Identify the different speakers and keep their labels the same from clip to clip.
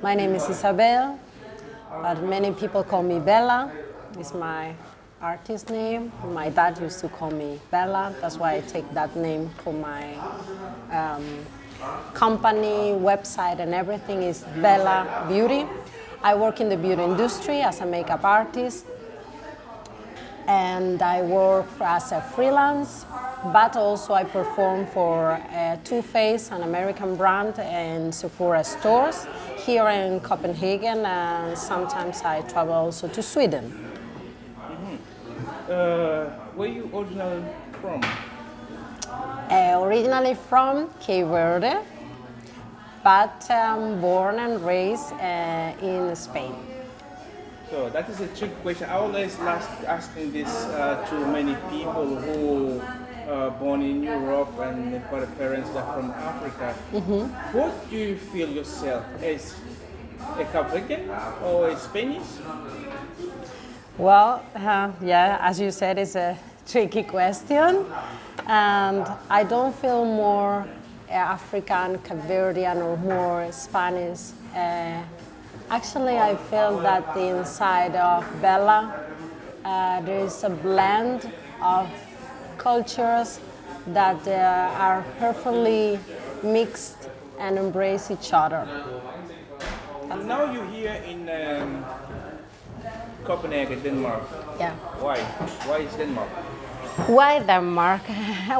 Speaker 1: My name is Isabel, but many people call me Bela. It's my artist name. My dad used to call me Bela. That's why I take that name for my company, website, and everything is Bela Beauty. I work in the beauty industry as a makeup artist, and I work as a freelance, but also I perform for Too Faced, an American brand, and Sephora stores here in Copenhagen, and sometimes I travel also to Sweden.
Speaker 2: Where are you originally from?
Speaker 1: Originally from Cape Verde, but born and raised in Spain.
Speaker 2: So that is a tricky question. I always asking this to many people who are born in Europe and they've got parents that are from Africa. What do you feel yourself as a Cape Verdean or a Spanish?
Speaker 1: Well, yeah, as you said, it's a tricky question, and I don't feel more African, Cape Verdean, or more Spanish. Actually, I feel that the inside of Bella, there is a blend of cultures that are perfectly mixed and embrace each other.
Speaker 2: Now you're here in Copenhagen, Denmark.
Speaker 1: Yeah.
Speaker 2: Why? Why is Denmark?
Speaker 1: Why Denmark?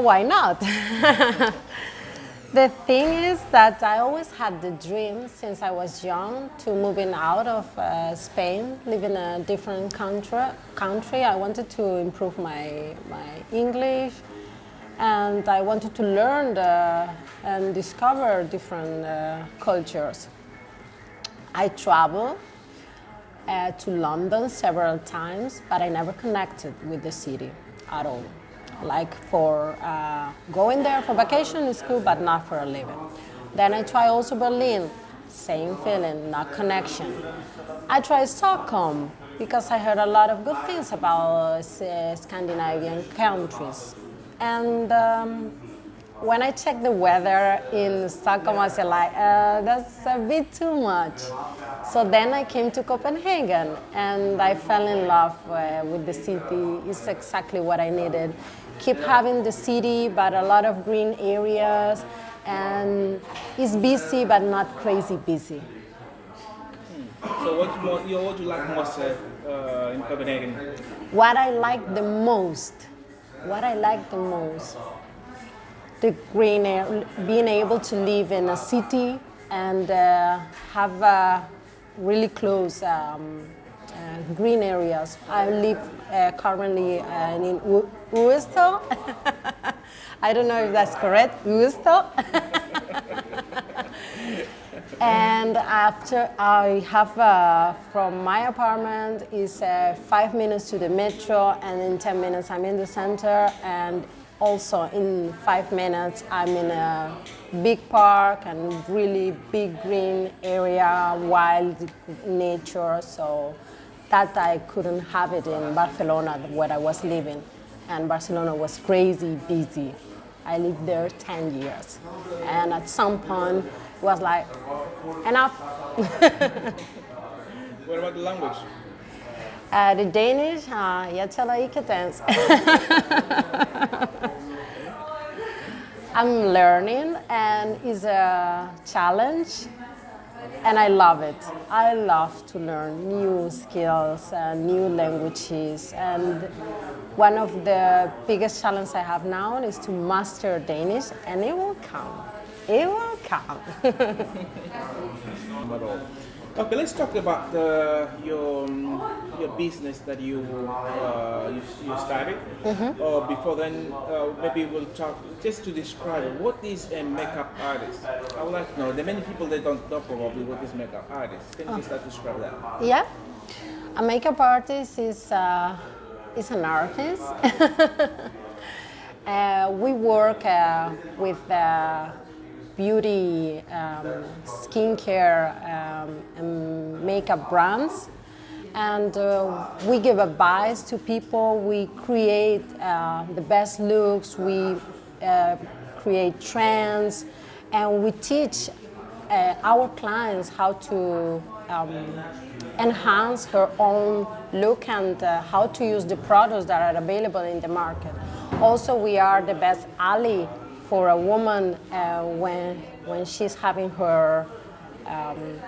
Speaker 1: Why not? The thing is that I always had the dream since I was young to moving out of Spain, live in a different country. I wanted to improve my English, and I wanted to learn and discover different cultures. I traveled to London several times, but I never connected with the city at all. Like for going there for vacation is cool, but not for a living. Then I try also Berlin, same feeling, not connection. I tried Stockholm because I heard a lot of good things about Scandinavian countries. And when I checked the weather in Stockholm, I said like, that's a bit too much. So then I came to Copenhagen and I fell in love with the city. It's exactly what I needed. Keep having the city, but a lot of green areas, and it's busy, but not crazy busy.
Speaker 2: So what do you like most in Copenhagen?
Speaker 1: What I like the most, the green air, being able to live in a city and have really close green areas. I live currently in Uisto. I don't know if that's correct, Uisto. And after I have from my apartment is 5 minutes to the metro, and in 10 minutes I'm in the center, and also in 5 minutes I'm in a big park and really big green area, wild nature. So that I couldn't have it in Barcelona where I was living, and Barcelona was crazy busy. I lived there 10 years, and at some point it was like, enough.
Speaker 2: What about the language?
Speaker 1: The Danish, jeg taler ikke dansk. I'm learning, and it's a challenge, and I love it. I love to learn new skills and new languages, and one of the biggest challenges I have now is to master Danish, and it will come. It will come.
Speaker 2: Okay, let's talk about your business that you started. Before then, maybe we'll talk just to describe what is a makeup artist. I would like to know. There are many people that don't know probably what is makeup artist. Can you start to describe that?
Speaker 1: Yeah, a makeup artist is an artist. We work with beauty, skincare, and makeup brands, and we give advice to people. We create the best looks. We create trends, and we teach our clients how to enhance her own look and how to use the products that are available in the market. Also, we are the best ally for a woman when she's having her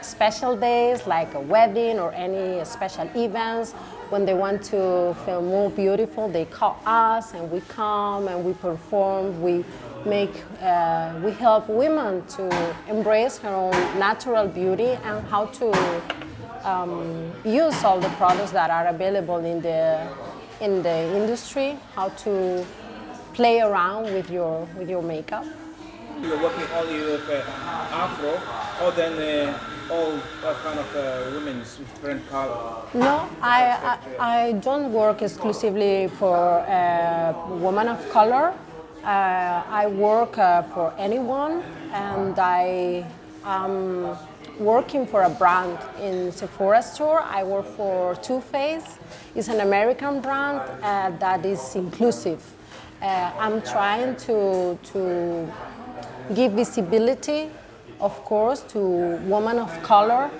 Speaker 1: special days like a wedding or any special events. When they want to feel more beautiful, they call us and we come and we perform. We help women to embrace her own natural beauty and how to use all the products that are available in the industry, how to play around with your makeup.
Speaker 2: You're working only with Afro, or then all kind of women's with different color?
Speaker 1: No, I don't work exclusively for women of color. I work for anyone, and I am working for a brand in Sephora store. I work for Too Faced. It's an American brand that is inclusive. I'm trying to give visibility, of course, to women of color,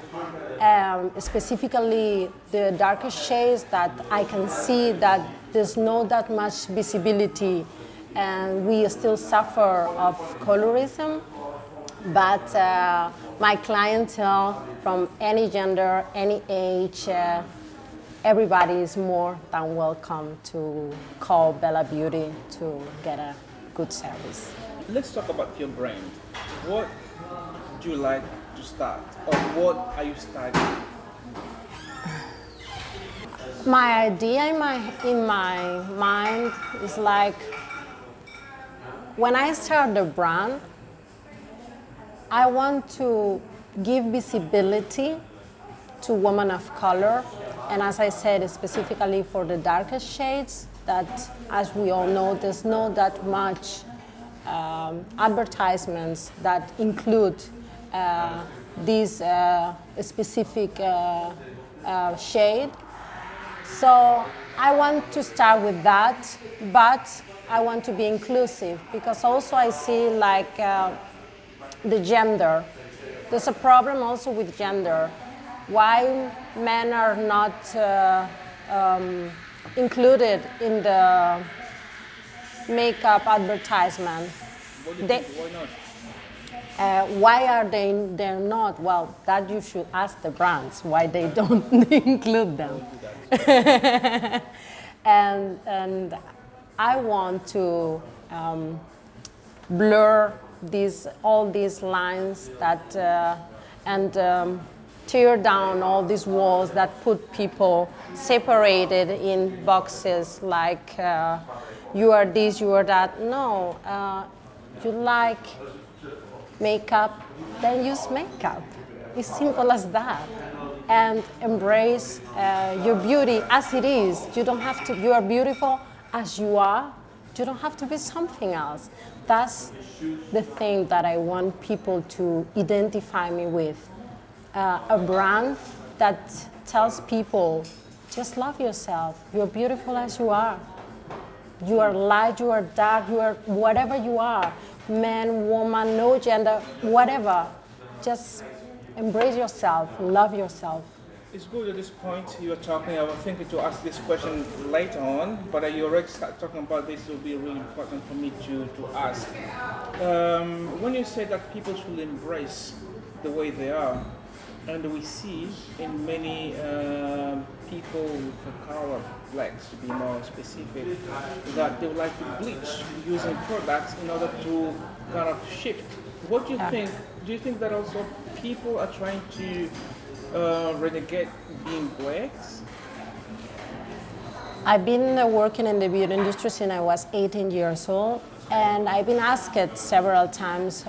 Speaker 1: specifically the darker shades that I can see that there's not that much visibility and we still suffer of colorism. But my clientele from any gender, any age, everybody is more than welcome to call Bella Beauty to get a good service.
Speaker 2: Let's talk about your brand. What do you like to start, or what are you starting?
Speaker 1: My idea in my mind is like, when I start the brand, I want to give visibility to women of color, and as I said, specifically for the darkest shades, that, as we all know, there's not that much advertisements that include this specific shade. So I want to start with that, but I want to be inclusive, because also I see like the gender. There's a problem also with gender. Why men are not included in the makeup advertisement?
Speaker 2: Why not?
Speaker 1: Why are they're not? Well, that you should ask the brands why they don't include them. and I want to blur all these lines that tear down all these walls that put people separated in boxes like you are this, you are that. No, you like makeup, then use makeup. It's simple as that. And embrace your beauty as it is. You don't have to, you are beautiful as you are. You don't have to be something else. That's the thing that I want people to identify me with. A brand that tells people, just love yourself. You're beautiful as you are. You are light, you are dark, you are whatever you are. Man, woman, no gender, whatever. Just embrace yourself, love yourself.
Speaker 2: It's good at this point you are talking. I was thinking to ask this question later on, but you already start talking about this. It will be really important for me to ask. When you say that people should embrace the way they are, and we see in many people with color, blacks to be more specific, that they would like to bleach using products in order to kind of shift. What do you think? Do you think that also people are trying to renegade being blacks?
Speaker 1: I've been working in the beauty industry since I was 18 years old, and I've been asked several times,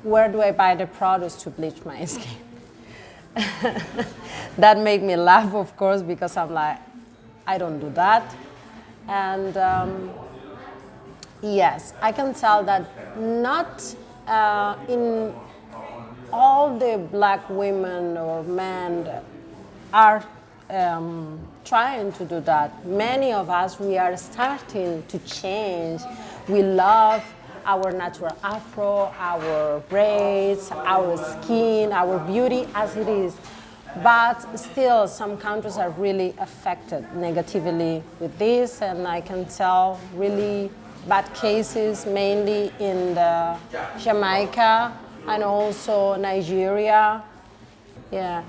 Speaker 1: where do I buy the products to bleach my skin? That made me laugh, of course, because I'm like, I don't do that. And yes, I can tell that not in all the black women or men are trying to do that. Many of us, we are starting to change. We love our natural afro, our braids, our skin, our beauty as it is. But still, some countries are really affected negatively with this, and I can tell really bad cases, mainly in the Jamaica and also Nigeria. Yeah,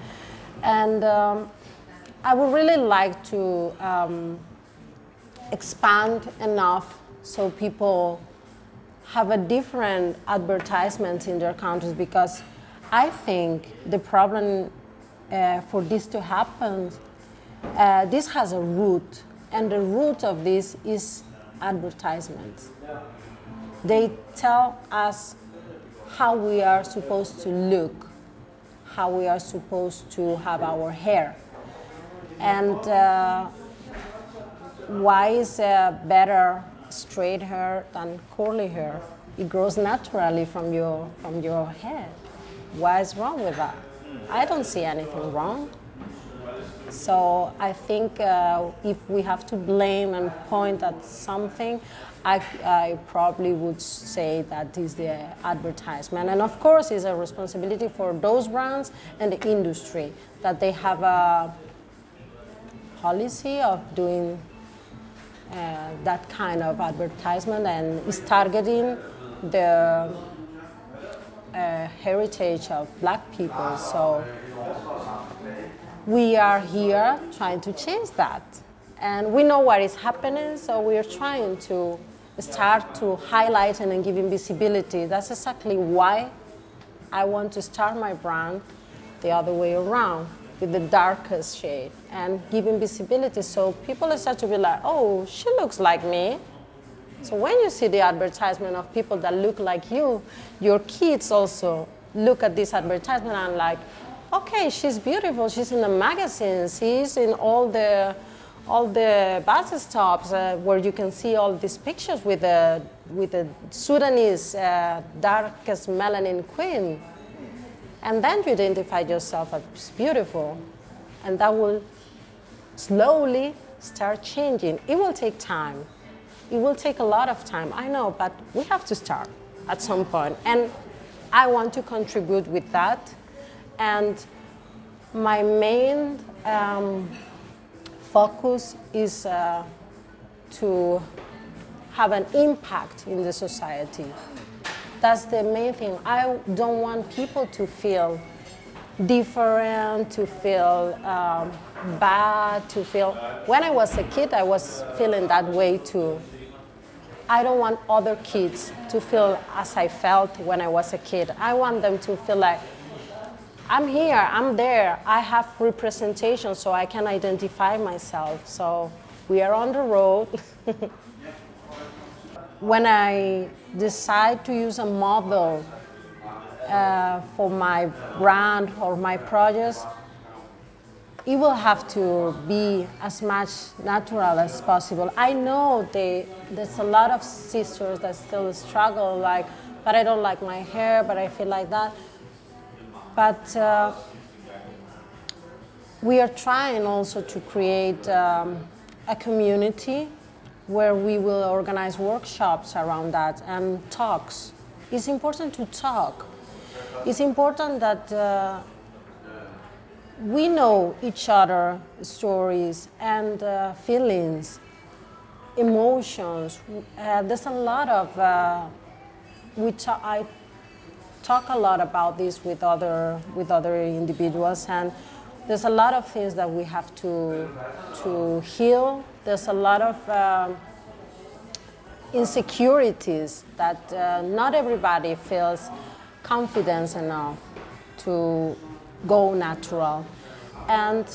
Speaker 1: and I would really like to expand enough so people have a different advertisement in their countries, because I think the problem for this to happen, this has a root, and the root of this is advertisements. They tell us how we are supposed to look, how we are supposed to have our hair, and why is better straight hair than curly hair? It grows naturally from your head. Why is wrong with that? I don't see anything wrong. So I think if we have to blame and point at something, I probably would say that is the advertisement. And of course, it's a responsibility for those brands and the industry that they have a policy of doing that kind of advertisement and is targeting the heritage of Black people. So we are here trying to change that. And we know what is happening, so we are trying to start to highlight and giving visibility. That's exactly why I want to start my brand the other way around, with the darkest shade, and giving visibility so people start to be like, oh, she looks like me. So when you see the advertisement of people that look like you, your kids also look at this advertisement and like, okay, she's beautiful, she's in the magazines, she's in all the bus stops where you can see all these pictures with the Sudanese darkest melanin queen. And then you identify yourself as beautiful. And that will slowly start changing. It will take time. It will take a lot of time, I know, but we have to start at some point. And I want to contribute with that. And my main focus is to have an impact in the society. That's the main thing. I don't want people to feel different, to feel bad, to feel... When I was a kid, I was feeling that way too. I don't want other kids to feel as I felt when I was a kid. I want them to feel like, I'm here, I'm there, I have representation so I can identify myself. So we are on the road. When I decide to use a model for my brand or my projects, it will have to be as much natural as possible. I know there's a lot of sisters that still struggle, like, but I don't like my hair, but I feel like that. But we are trying also to create a community where we will organize workshops around that and talks. It's important to talk. It's important that we know each other's stories and feelings, emotions. There's a lot of, I talk a lot about this with other individuals, and there's a lot of things that we have to heal. There's a lot of insecurities that not everybody feels confidence enough to go natural. And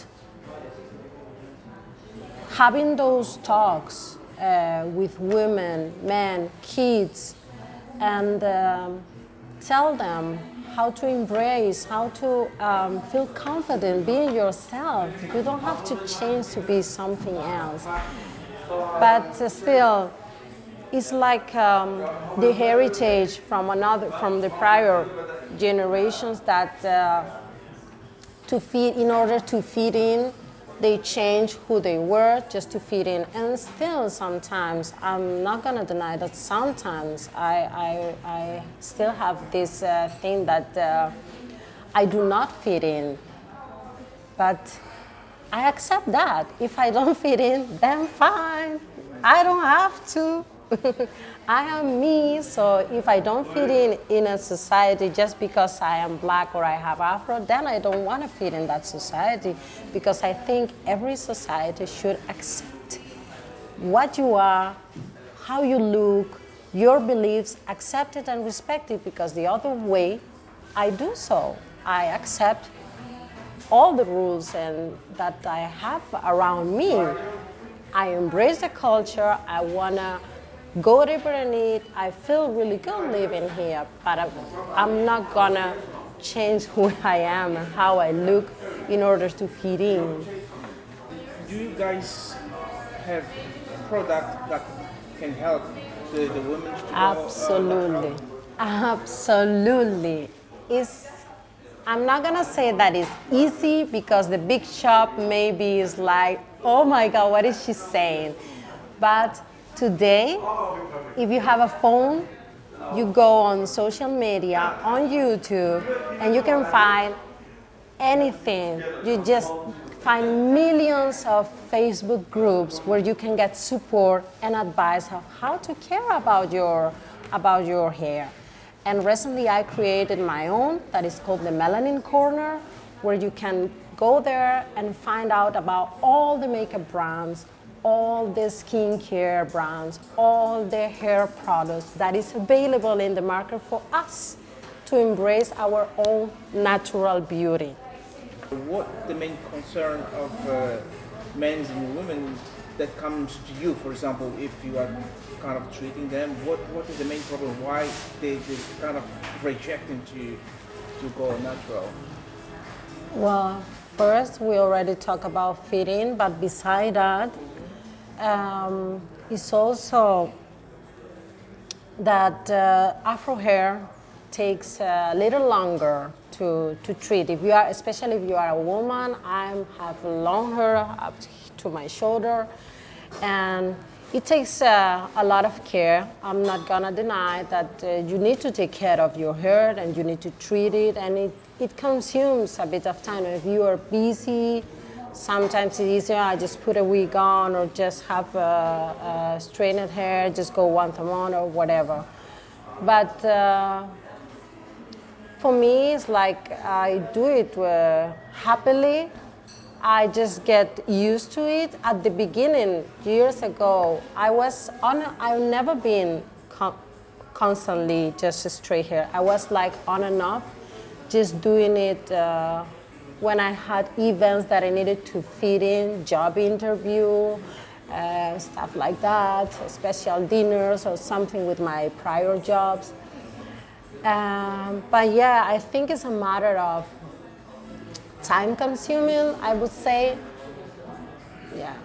Speaker 1: having those talks with women, men, kids, and tell them how to embrace, how to feel confident being yourself. You don't have to change to be something else. But still, it's like the heritage from the prior generations that in order to fit in, They change who they were just to fit in. And still sometimes, I'm not gonna deny that sometimes I still have this thing that I do not fit in. But I accept that. If I don't fit in, then fine. I don't have to. I am me, so if I don't fit in a society just because I am black or I have Afro, then I don't want to fit in that society, because I think every society should accept what you are, how you look, your beliefs, accept it and respect it, because the other way, I do so. I accept all the rules and that I have around me. I embrace the culture. I wanna go deeper in it. I feel really good living here, but I'm not gonna change who I am and how I look in order to fit in.
Speaker 2: Do you guys have products that can help the women to
Speaker 1: Absolutely, absolutely. I'm not gonna say that it's easy, because the big shop maybe is like, oh my God, what is she saying? But today, if you have a phone, you go on social media, on YouTube, and you can find anything. You just find millions of Facebook groups where you can get support and advice of how to care about your hair. And recently I created my own that is called the Melanin Corner, where you can go there and find out about all the makeup brands, all the skincare brands, all the hair products that is available in the market for us to embrace our own natural beauty.
Speaker 2: What the main concern of men and women that comes to you, for example, if you are kind of treating them, what is the main problem? Why they kind of rejecting to go natural?
Speaker 1: Well, first we already talked about fitting, but beside that, it's also that Afro hair takes a little longer to treat. If you are, especially if you are a woman, I have long hair up to my shoulder, and it takes a lot of care. I'm not gonna deny that you need to take care of your hair and you need to treat it, and it consumes a bit of time. If you are busy, sometimes it's easier, I just put a wig on or just have a straightened hair, just go once a month or whatever. But for me, it's like I do it happily. I just get used to it. At the beginning, years ago, I've never been constantly just straight hair. I was like on and off, just doing it when I had events that I needed to fit in, job interview, stuff like that, special dinners or something with my prior jobs. But yeah, I think it's a matter of time consuming, I would say. Yeah,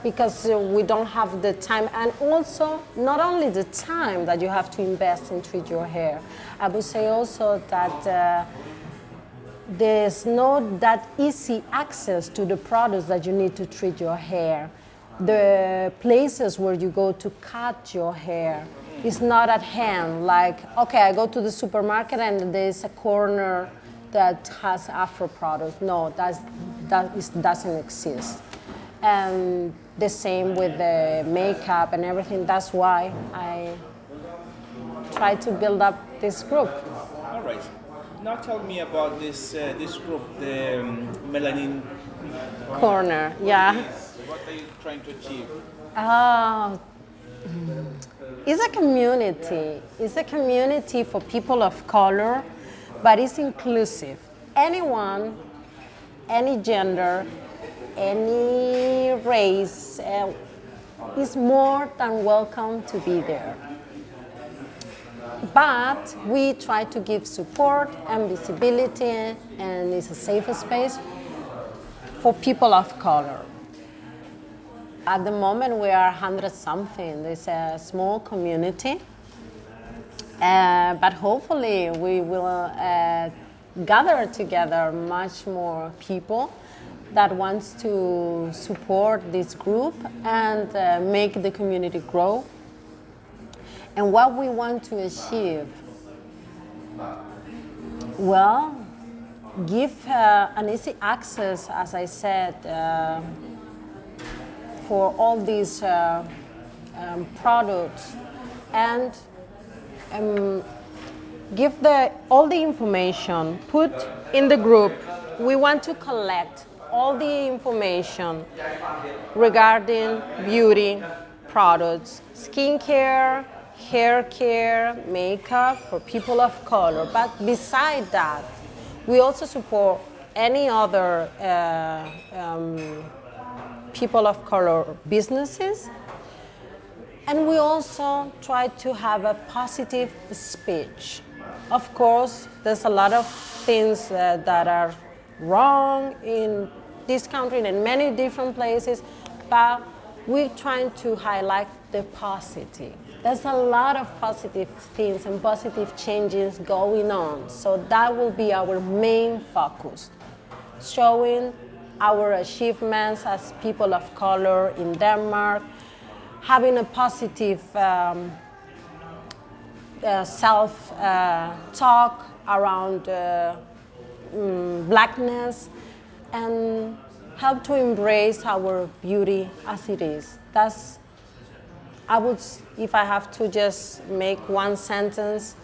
Speaker 1: because we don't have the time, and also not only the time that you have to invest in treat your hair, I would say also that there's not that easy access to the products that you need to treat your hair. The places where you go to cut your hair is not at hand. Like, okay, I go to the supermarket and there's a corner that has Afro products. No, doesn't exist. And the same with the makeup and everything. That's why I try to build up this group.
Speaker 2: All right. Now tell me about this group, the Melanin
Speaker 1: Corner. Yeah.
Speaker 2: What are you trying to achieve?
Speaker 1: It's a community. It's a community for people of color, but it's inclusive. Anyone, any gender, any race is more than welcome to be there. But we try to give support and visibility, and it's a safe space for people of color. At the moment, we are 100-something. It's a small community, but hopefully we will gather together much more people that wants to support this group and make the community grow. And what we want to achieve, well, give an easy access, as I said, for all these products, and give all the information, put in the group. We want to collect all the information regarding beauty products, skincare, hair care, makeup for people of color. But beside that, we also support any other people of color businesses. And we also try to have a positive speech. Of course, there's a lot of things that are wrong in this country and in many different places, but we're trying to highlight the positive. There's a lot of positive things and positive changes going on. So that will be our main focus, showing our achievements as people of color in Denmark, having a positive self-talk around blackness, and help to embrace our beauty as it is. That's, if I have to just make one sentence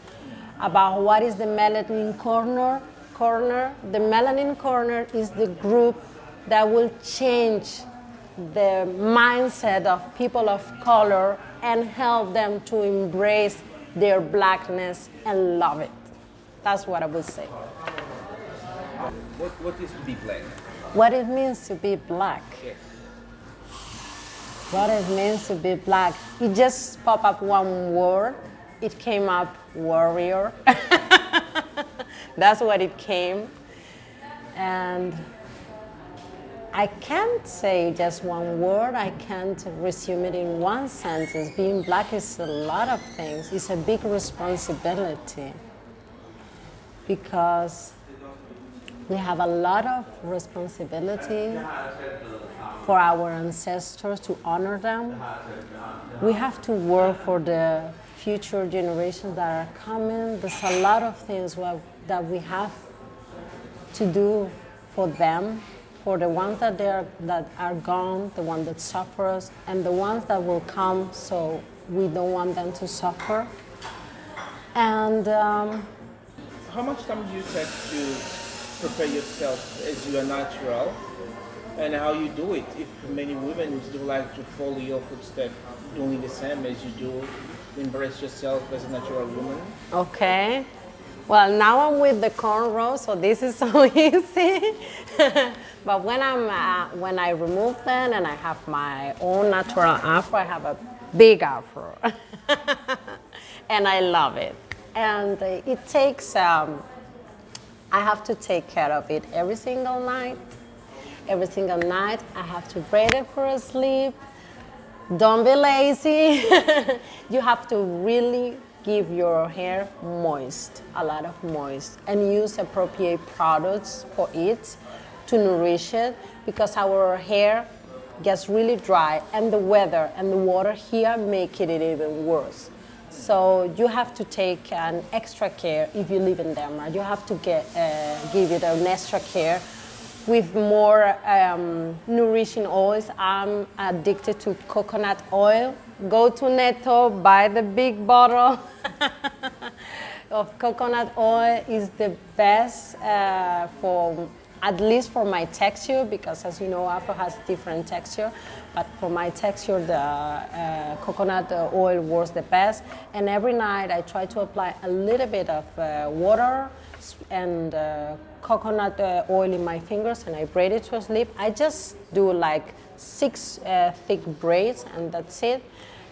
Speaker 1: about what is the Melanin Corner, the Melanin Corner is the group that will change the mindset of people of color and help them to embrace their blackness and love it. That's what I would say.
Speaker 2: What is to be black?
Speaker 1: What it means to be black.
Speaker 2: Yes.
Speaker 1: What it means to be black. It just popped up one word. It came up warrior. That's what it came. And I can't say just one word. I can't resume it in one sentence. Being black is a lot of things. It's a big responsibility because we have a lot of responsibility for our ancestors, to honor them. We have to work for the future generations that are coming. There's a lot of things that we have to do for them, for the ones that are gone, the ones that suffer, and the ones that will come, so we don't want them to suffer. And
Speaker 2: how much time do you take to prepare yourself as you are natural, and how you do it? If many women do like to follow your footsteps, doing the same as you do, embrace yourself as a natural woman.
Speaker 1: Okay. Well, now I'm with the cornrows, so this is so easy. But when I remove them and I have my own natural afro, I have a big afro, and I love it. And it takes. I have to take care of it every single night. Every single night, I have to braid it for a sleep. Don't be lazy. You have to really give your hair moist, a lot of moist, and use appropriate products for it to nourish it, because our hair gets really dry, and the weather and the water here make it even worse. So you have to take an extra care if you live in Denmark. You have to give it an extra care with more nourishing oils. I'm addicted to coconut oil. Go to Netto, buy the big bottle of coconut oil. Is the best for, at least for my texture, because as you know, Afro has different texture. But for my texture, the coconut oil works the best. And every night I try to apply a little bit of water and coconut oil in my fingers, and I braid it to sleep. I just do like 6 thick braids, and that's it.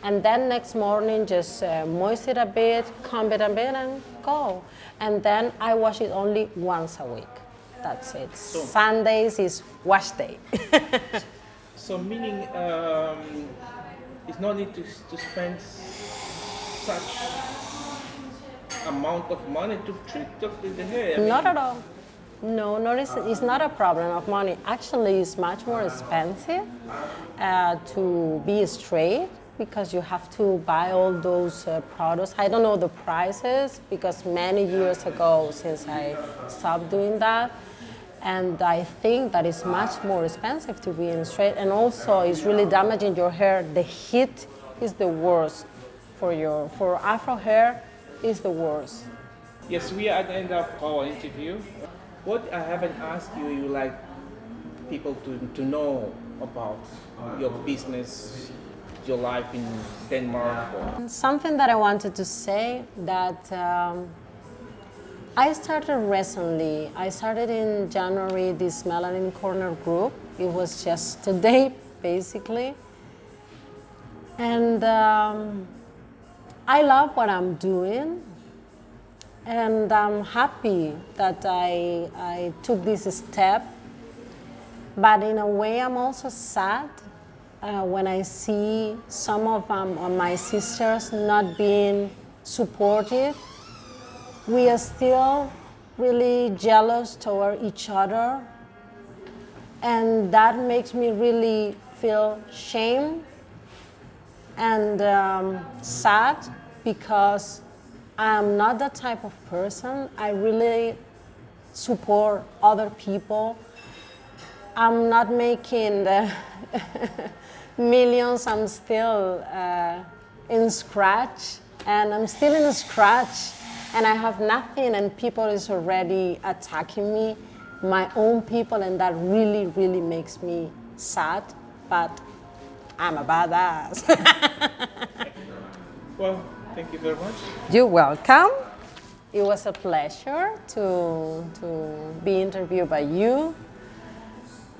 Speaker 1: And then next morning, just moisten it a bit, comb it a bit, and go. And then I wash it only once a week. That's it. So, Sundays is wash day.
Speaker 2: So meaning, it's no need to spend such amount of money to treat the hair.
Speaker 1: Not at all. No, it's not a problem of money. Actually, it's much more expensive to be straight because you have to buy all those products. I don't know the prices because many years ago since I stopped doing that. And I think that it's much more expensive to be in straight, and also it's really damaging your hair. The heat is the worst for Afro hair is the worst.
Speaker 2: Yes, we are at the end of our interview. What I haven't asked you, you like people to know about your business, your life in Denmark? Or...
Speaker 1: Something that I wanted to say that I started recently. I started in January this Melanin Corner group. It was just today, basically. And I love what I'm doing. And I'm happy that I took this step. But in a way, I'm also sad when I see some of my sisters not being supportive. We are still really jealous toward each other. And that makes me really feel shame and sad because I'm not that type of person. I really support other people. I'm not making the millions. I'm still in scratch, and I'm still in scratch, and I have nothing, and people is already attacking me, my own people, and that really, really makes me sad. But I'm a badass.
Speaker 2: Well, thank you very much.
Speaker 1: You're welcome. It was a pleasure to be interviewed by you.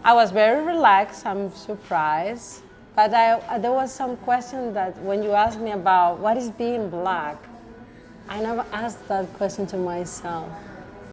Speaker 1: I was very relaxed. I'm surprised. But there was some question that when you asked me about what is being black, I never asked that question to myself.